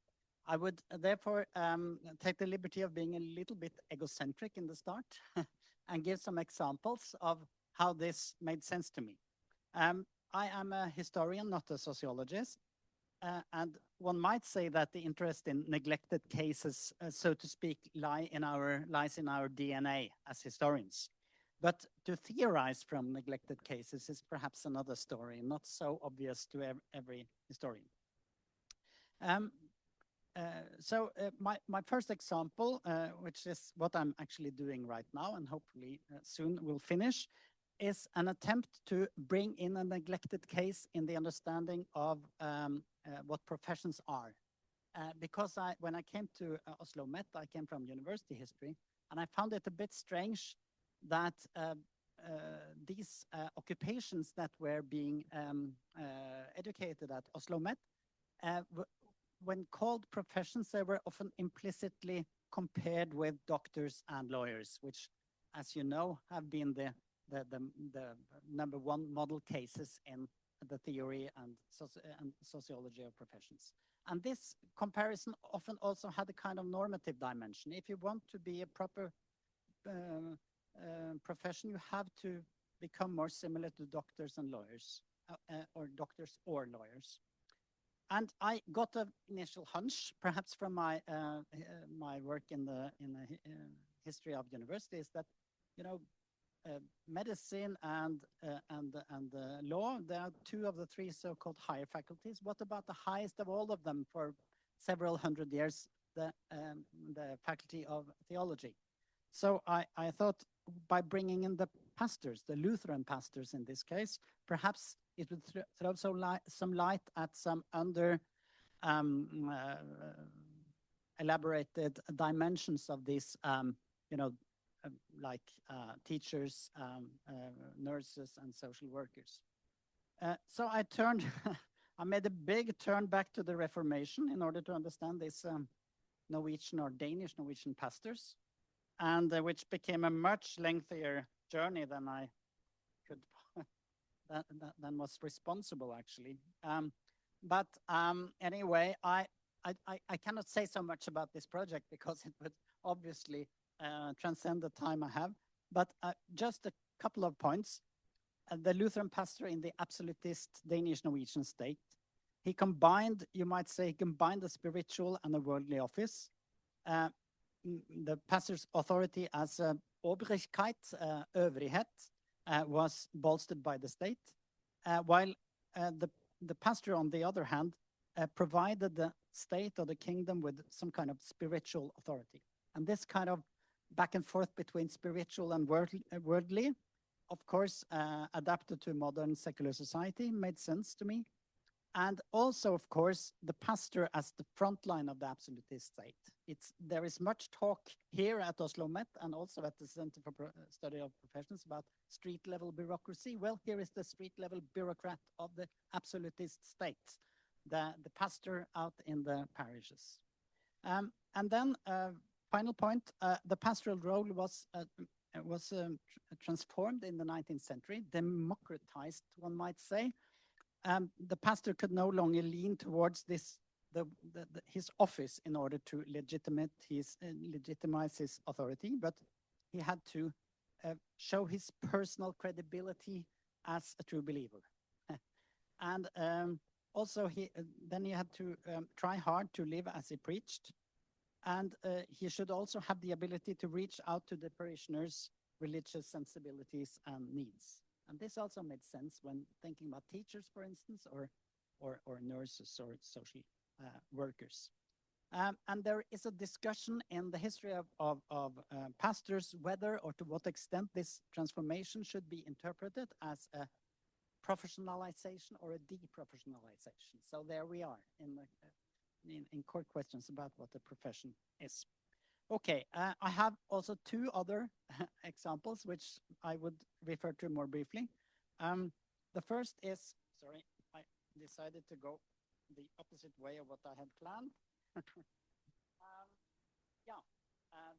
Speaker 3: I would therefore take the liberty of being a little bit egocentric in the start and give some examples of how this made sense to me. I am a historian, not a sociologist. And one might say that the interest in neglected cases, so to speak, lies in our DNA as historians. But to theorize from neglected cases is perhaps another story, not so obvious to every historian. My first example, which is what I'm actually doing right now and hopefully soon will finish, is an attempt to bring in a neglected case in the understanding of what professions are. Because when I came to OsloMet, I came from university history, and I found it a bit strange that these occupations that were being educated at OsloMet, when called professions, they were often implicitly compared with doctors and lawyers, which, as you know, have been the number one model cases in the theory and sociology of professions. And this comparison often also had a kind of normative dimension. If you want to be a proper profession, you have to become more similar to doctors and lawyers, or doctors or lawyers. And I got an initial hunch, perhaps from my my work in the history of universities, that medicine and law, there are two of the three so-called higher faculties. What about the highest of all of them for several hundred years, the faculty of theology? So I thought by bringing in the pastors, the Lutheran pastors in this case, perhaps it would throw some light at some elaborated dimensions of this, like teachers, nurses, and social workers. So I turned, I made a big turn back to the Reformation in order to understand this Norwegian or Danish Norwegian pastors, and which became a much lengthier journey than I could, than was responsible actually. But anyway, I cannot say so much about this project because it would obviously transcend the time I have. But just a couple of points. The Lutheran pastor in the absolutist Danish Norwegian state, he combined, you might say, he combined the spiritual and the worldly office. The pastor's authority as obrigkeit, øvrighet, was bolstered by the state, while the pastor, on the other hand, provided the state or the kingdom with some kind of spiritual authority. And this kind of back and forth between spiritual and worldly, of course, adapted to modern secular society, made sense to me. And also, of course, the pastor as the front line of the absolutist state. There is much talk here at OsloMet and also at the Center for Study of Professions about street-level bureaucracy. Well, here is the street-level bureaucrat of the absolutist state, the pastor out in the parishes. And then, final point, the pastoral role was transformed in the 19th century, democratized, one might say. The pastor could no longer lean towards his office in order to legitimize his authority, but he had to show his personal credibility as a true believer. And also, then he had to try hard to live as he preached, and he should also have the ability to reach out to the parishioners' religious sensibilities and needs. And this also made sense when thinking about teachers, for instance, or nurses or social workers. And there is a discussion in the history of pastors whether or to what extent this transformation should be interpreted as a professionalization or a deprofessionalization. So there we are in court questions about what the profession is. Okay, I have also two other examples which I would refer to more briefly. The first is, sorry, I decided to go the opposite way of what I had planned.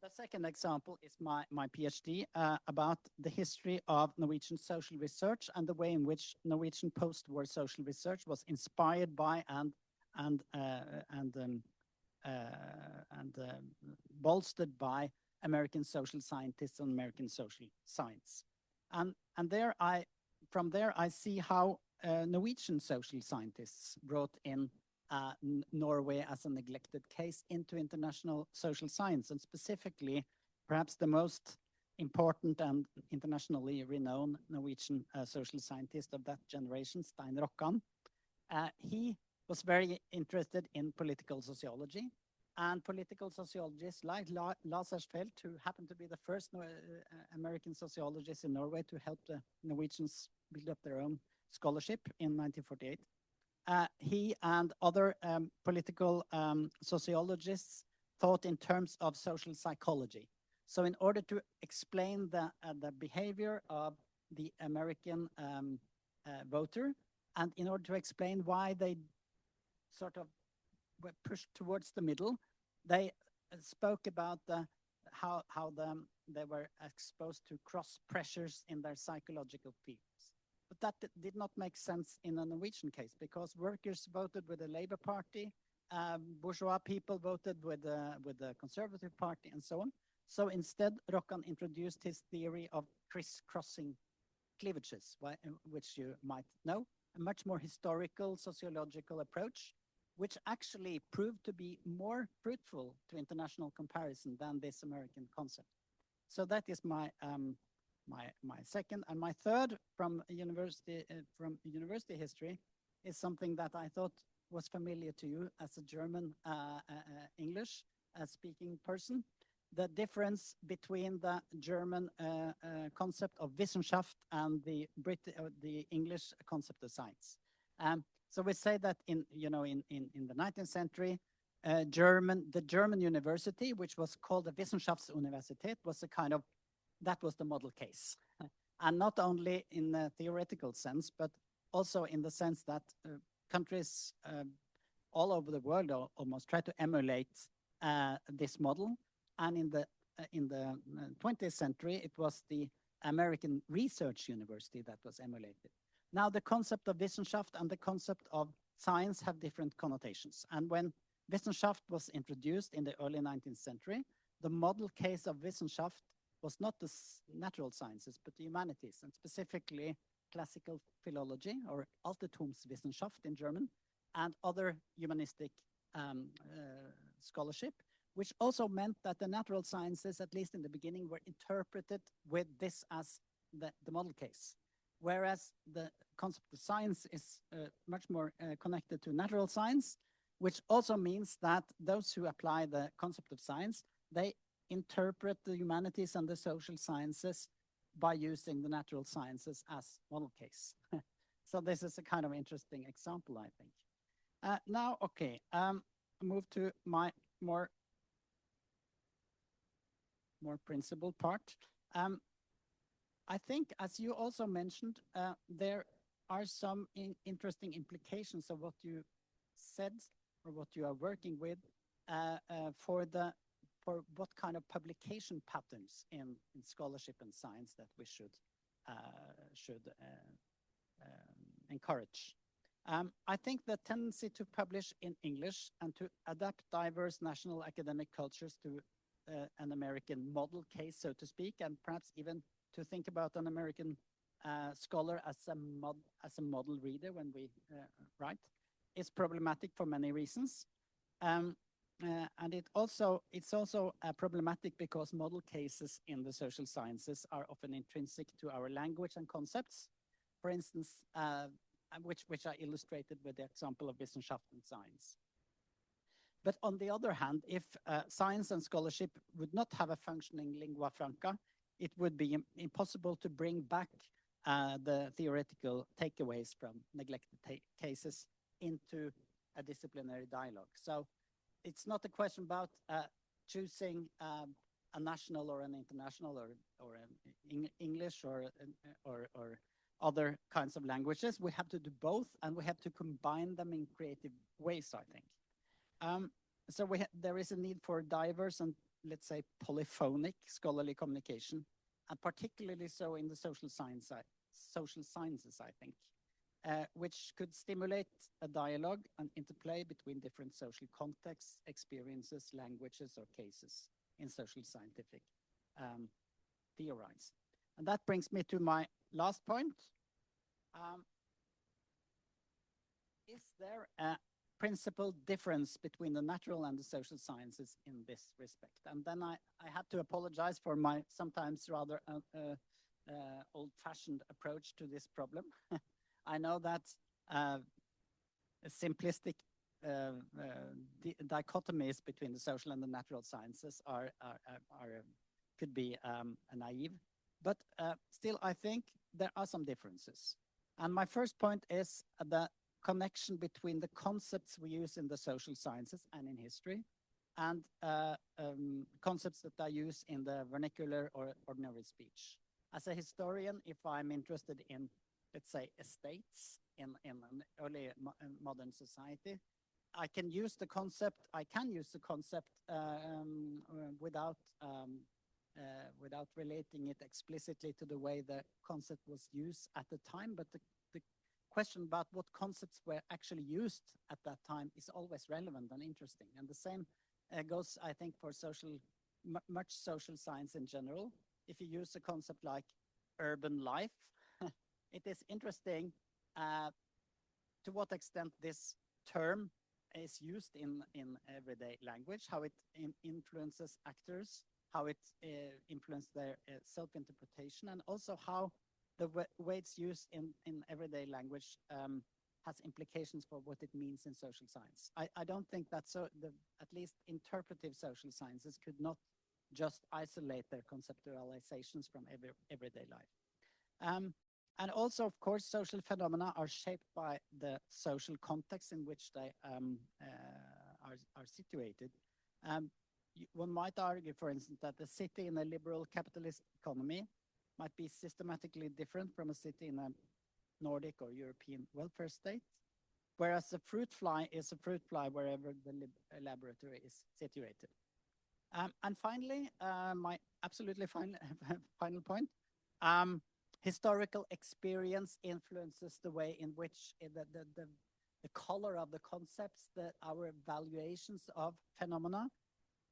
Speaker 3: The second example is my PhD about the history of Norwegian social research and the way in which Norwegian post-war social research was inspired by and bolstered by American social scientists and American social science. And from there I see how Norwegian social scientists brought in Norway as a neglected case into international social science, and specifically perhaps the most important and internationally renowned Norwegian social scientist of that generation, Stein Rokkan. He was very interested in political sociology, and political sociologists like Lars, who happened to be the first American sociologist in Norway to help the Norwegians build up their own scholarship in 1948. He and other political sociologists thought in terms of social psychology. So in order to explain the behavior of the American voter, and in order to explain why they sort of were pushed towards the middle, they spoke about how they were exposed to cross pressures in their psychological fields. But that did not make sense in a Norwegian case, because workers voted with the Labour Party, bourgeois people voted with the Conservative Party, and so on. So instead, Rokkan introduced his theory of crisscrossing cleavages, which you might know, a much more historical sociological approach, which actually proved to be more fruitful to international comparison than this American concept. So that is my my second. And my third from university history is something that I thought was familiar to you as a German English speaking person. The difference between the German concept of Wissenschaft and the English concept of science. So we say that in the 19th century, the German university, which was called the Wissenschaftsuniversität, was that was the model case. And not only in a theoretical sense, but also in the sense that countries all over the world almost try to emulate this model. And in the 20th century, it was the American Research University that was emulated. Now, the concept of Wissenschaft and the concept of science have different connotations. And when Wissenschaft was introduced in the early 19th century, the model case of Wissenschaft was not the natural sciences, but the humanities, and specifically classical philology, or Altertumswissenschaft in German, and other humanistic scholarship, which also meant that the natural sciences, at least in the beginning, were interpreted with this as the model case. Whereas the concept of science is much more connected to natural science, which also means that those who apply the concept of science, they interpret the humanities and the social sciences by using the natural sciences as model case. So this is a kind of interesting example, I think. Now, okay, move to my more principled part. I think, as you also mentioned, there are some interesting implications of what you said or what you are working with for what kind of publication patterns in scholarship and science that we should encourage. I think the tendency to publish in English and to adapt diverse national academic cultures to an American model case, so to speak, and perhaps even to think about an American scholar as a model reader when we write, is problematic for many reasons. And it's also problematic because model cases in the social sciences are often intrinsic to our language and concepts. For instance, which are illustrated with the example of Wissenschaft and science. But on the other hand, if science and scholarship would not have a functioning lingua franca, it would be impossible to bring back the theoretical takeaways from neglected cases into a disciplinary dialogue. So it's not a question about choosing a national or an international or an English or other kinds of languages. We have to do both, and we have to combine them in creative ways, I think. So there is a need for diverse and, let's say, polyphonic scholarly communication, and particularly so in the social sciences, I think, which could stimulate a dialogue and interplay between different social contexts, experiences, languages, or cases in social scientific theorizing. And that brings me to my last point. Is there a principal difference between the natural and the social sciences in this respect? And then I had to apologize for my sometimes rather old-fashioned approach to this problem. I know that simplistic dichotomies between the social and the natural sciences could be naive, but still I think there are some differences. And my first point is the connection between the concepts we use in the social sciences and in history, and concepts that are used in the vernacular or ordinary speech. As a historian, if I'm interested in, let's say, estates in an early modern society, I can use the concept without relating it explicitly to the way the concept was used at the time, but the question about what concepts were actually used at that time is always relevant and interesting. And the same goes, I think, for much social science in general. If you use a concept like urban life, it is interesting to what extent this term is used in everyday language, how it influences actors, how it influenced their self-interpretation, and also how the way it's used in everyday language has implications for what it means in social science. I don't think that at least interpretive social sciences could not just isolate their conceptualizations from everyday life. And also, of course, social phenomena are shaped by the social context in which they are situated. One might argue, for instance, that the city in a liberal capitalist economy might be systematically different from a city in a Nordic or European welfare state, whereas a fruit fly is a fruit fly wherever the laboratory is situated. And finally, my absolutely final point, historical experience influences the way in which the color of the concepts, that our evaluations of phenomena,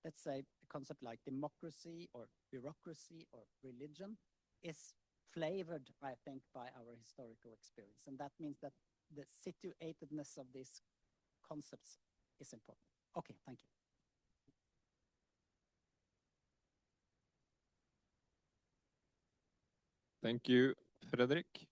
Speaker 3: let's say a concept like democracy or bureaucracy or religion, is flavored, I think, by our historical experience. And that means that the situatedness of these concepts is important. Okay, thank you.
Speaker 1: Thank you, Fredrik.